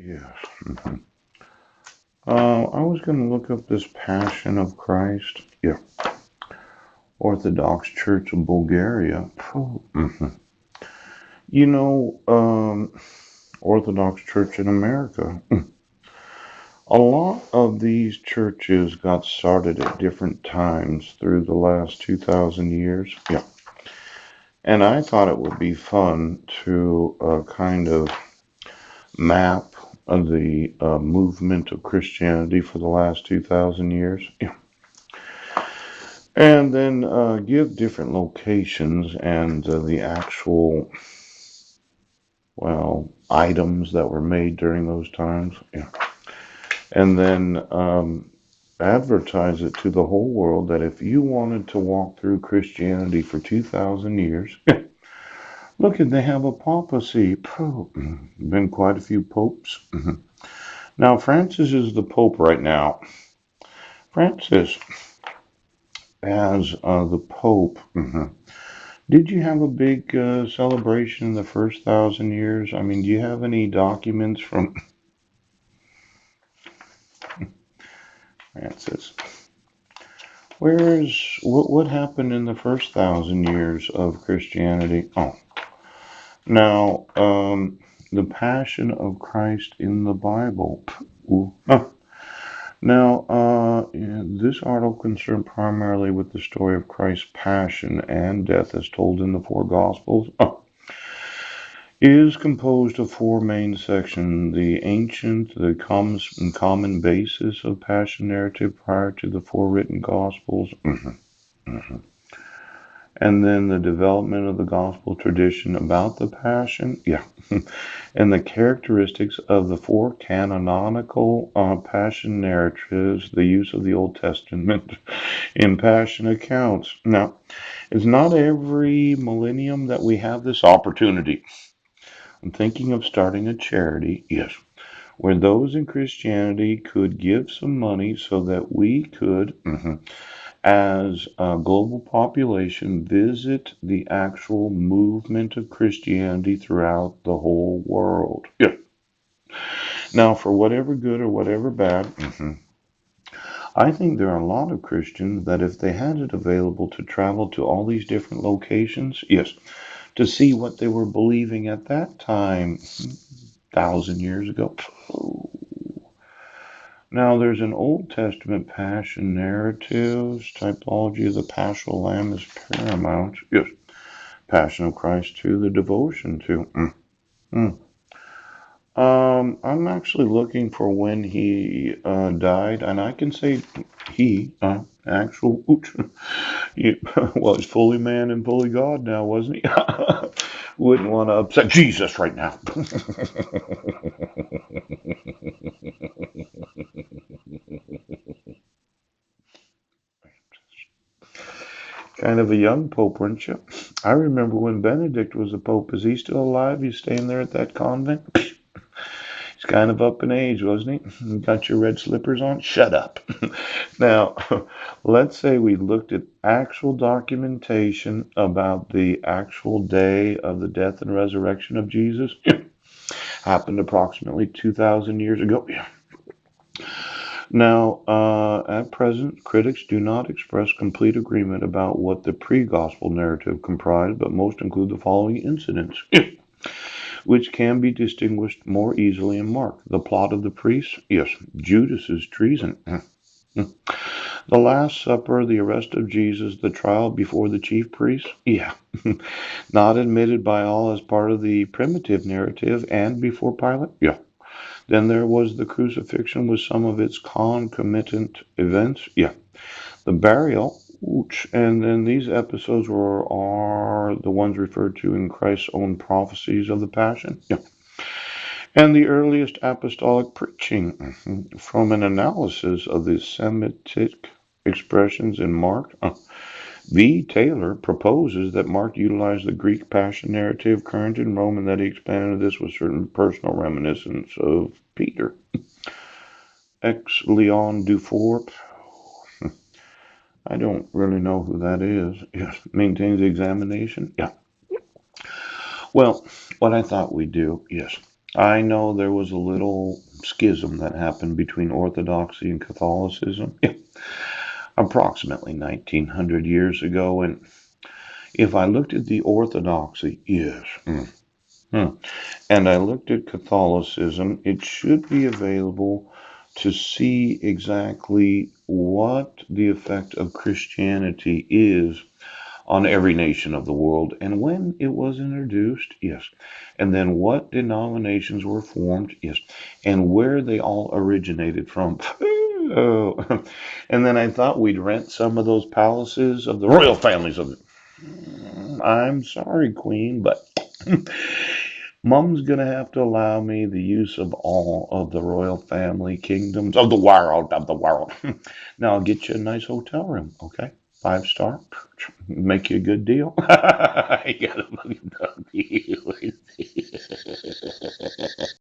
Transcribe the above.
Yes. I was going to look up this Passion of Christ. Yeah. Orthodox Church of Bulgaria. Mhm. You know, Orthodox Church in America. A lot of these churches got started at different times through the last 2,000 years. Yeah. And I thought it would be fun to kind of map the movement of Christianity for the last 2,000 years. Yeah. And then give different locations and the actual, well, items that were made during those times. Yeah. And then advertise it to the whole world that if you wanted to walk through Christianity for 2,000 years, look, they have a papacy. Been quite a few popes. Now, Francis is the pope right now. Francis, as the pope, did you have a big celebration in the first 1,000 years? I mean, do you have any documents from Francis? Where's what happened in the first 1,000 years of Christianity? Oh, now the Passion of Christ in the Bible. Ooh. Huh. Now, yeah, this article concerned primarily with the story of Christ's passion and death as told in the four Gospels. Is composed of four main sections: the ancient, the common basis of passion narrative prior to the four written Gospels. Mhm. And then the development of the gospel tradition about the passion, yeah, and the characteristics of the four canonical passion narratives, the use of the Old Testament in passion accounts. Now, it's not every millennium that we have this opportunity. I'm thinking of starting a charity, yes, where those in Christianity could give some money so that we could, as a global population, visit the actual movement of Christianity throughout the whole world. Yeah. Now, for whatever good or whatever bad, I think there are a lot of Christians that if they had it available to travel to all these different locations, yes, to see what they were believing at that time, 1,000 years ago. Now, there's an Old Testament passion narratives, typology of the paschal lamb is paramount. Yes, Passion of Christ to the devotion to. Mm. I'm actually looking for when he died, and I can say he, actual, he, well, he's fully man and fully God now, wasn't he? Wouldn't want to upset Jesus right now. Kind of a young pope, weren't you? I remember when Benedict was a pope. Is he still alive? He's staying there at that convent? He's kind of up in age, wasn't he? You got your red slippers on? Shut up. Now, let's say we looked at actual documentation about the actual day of the death and resurrection of Jesus. Happened approximately 2,000 years ago. Yeah. Now, at present, critics do not express complete agreement about what the pre-gospel narrative comprised, but most include the following incidents, which can be distinguished more easily in Mark. The plot of the priests, yes. Judas's treason, the Last Supper, the arrest of Jesus, the trial before the chief priests, yeah. Not admitted by all as part of the primitive narrative and before Pilate, yeah. Then there was the crucifixion with some of its concomitant events. Yeah. The burial, and then these episodes are the ones referred to in Christ's own prophecies of the Passion. Yeah. And the earliest apostolic preaching from an analysis of the Semitic expressions in Mark. V. Taylor proposes that Mark utilized the Greek Passion narrative current in Rome and that he expanded this with certain personal reminiscence of Peter. X. Leon Dufour. I don't really know who that is. Yes, maintains the examination. Yeah. Well, what I thought we'd do, yes. I know there was a little schism that happened between Orthodoxy and Catholicism, yeah, approximately 1900 years ago. And if I looked at the Orthodoxy, yes, and I looked at Catholicism, it should be available to see exactly what the effect of Christianity is on every nation of the world and when it was introduced, yes, and then what denominations were formed, yes, and where they all originated from. Oh. And then I thought we'd rent some of those palaces of the royal families of I'm sorry, Queen, but Mom's gonna have to allow me the use of all of the royal family kingdoms of the world, of the world. Now I'll get you a nice hotel room, okay? 5 star. Make you a good deal. I got a fucking deal.